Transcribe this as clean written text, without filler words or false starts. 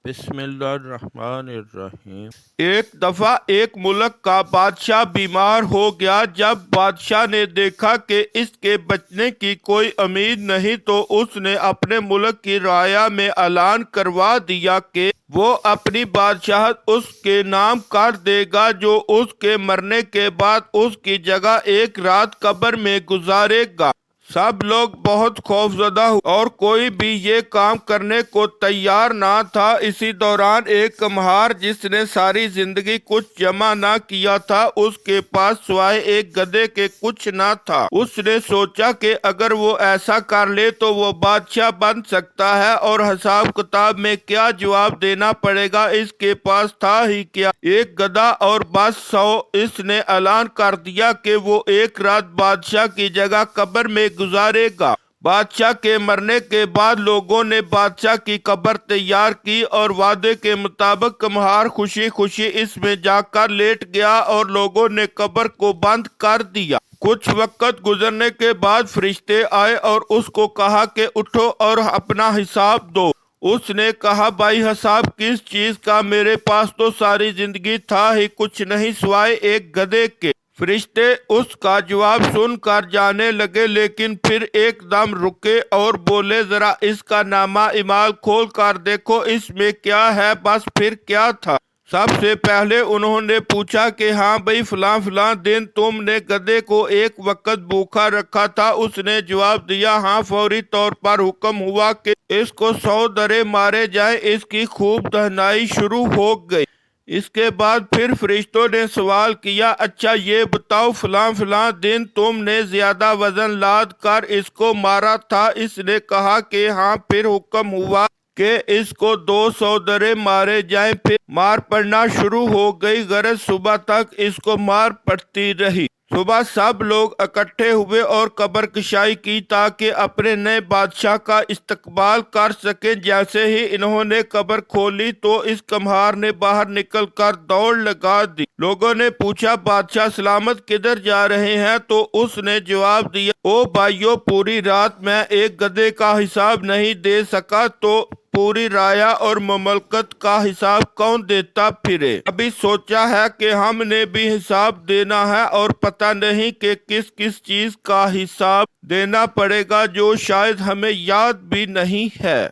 بسم اللہ الرحمن الرحیم۔ ایک دفعہ ایک ملک کا بادشاہ بیمار ہو گیا۔ جب بادشاہ نے دیکھا کہ اس کے بچنے کی کوئی امید نہیں تو اس نے اپنے ملک کی رعایا میں اعلان کروا دیا کہ وہ اپنی بادشاہت اس کے نام کر دے گا، جو اس کے مرنے کے بعد اس کی جگہ ایک رات قبر میں گزارے گا۔ سب لوگ بہت خوفزدہ ہوئے اور کوئی بھی یہ کام کرنے کو تیار نہ تھا۔ اسی دوران ایک کمہار جس نے ساری زندگی کچھ جمع نہ کیا تھا، اس کے پاس سوائے ایک گدھے کے کچھ نہ تھا۔ اس نے سوچا کہ اگر وہ ایسا کر لے تو وہ بادشاہ بن سکتا ہے، اور حساب کتاب میں کیا جواب دینا پڑے گا، اس کے پاس تھا ہی کیا، ایک گدھا اور بس 100۔ اس نے اعلان کر دیا کہ وہ ایک رات بادشاہ کی جگہ قبر میں گزارے گا۔ بادشاہ کے مرنے کے بعد لوگوں نے بادشاہ کی قبر تیار کی اور وعدے کے مطابق کمہار خوشی خوشی اس میں جا کر لیٹ گیا اور لوگوں نے قبر کو بند کر دیا۔ کچھ وقت گزرنے کے بعد فرشتے آئے اور اس کو کہا کہ اٹھو اور اپنا حساب دو۔ اس نے کہا بھائی حساب کس چیز کا، میرے پاس تو ساری زندگی تھا ہی کچھ نہیں سوائے ایک گدھے کے۔ فرشتے اس کا جواب سن کر جانے لگے، لیکن پھر ایک دم رکے اور بولے ذرا اس کا نامہ اعمال کھول کر دیکھو، اس میں کیا ہے۔ بس پھر کیا تھا، سب سے پہلے انہوں نے پوچھا کہ ہاں بھئی فلاں فلاں دن تم نے گدھے کو ایک وقت بھوکا رکھا تھا۔ اس نے جواب دیا ہاں۔ فوری طور پر حکم ہوا کہ اس کو 100 درے مارے جائیں۔ اس کی خوب دہنائی شروع ہو گئی۔ اس کے بعد پھر فرشتوں نے سوال کیا اچھا یہ بتاؤ فلاں فلاں دن تم نے زیادہ وزن لاد کر اس کو مارا تھا۔ اس نے کہا کہ ہاں۔ پھر حکم ہوا کہ اس کو 200 درے مارے جائیں۔ پھر مار پڑنا شروع ہو گئی، غرض صبح تک اس کو مار پڑتی رہی۔ صبح سب لوگ اکٹھے ہوئے اور قبر کشائی کی تاکہ اپنے نئے بادشاہ کا استقبال کر سکیں۔ جیسے ہی انہوں نے قبر کھولی تو اس کمہار نے باہر نکل کر دوڑ لگا دی۔ لوگوں نے پوچھا بادشاہ سلامت کدھر جا رہے ہیں؟ تو اس نے جواب دیا او بھائیو، پوری رات میں ایک گدھے کا حساب نہیں دے سکا تو پوری رعایا اور مملکت کا حساب کون دیتا پھرے؟ ابھی سوچا ہے کہ ہم نے بھی حساب دینا ہے اور پتہ نہیں کہ کس کس چیز کا حساب دینا پڑے گا، جو شاید ہمیں یاد بھی نہیں ہے۔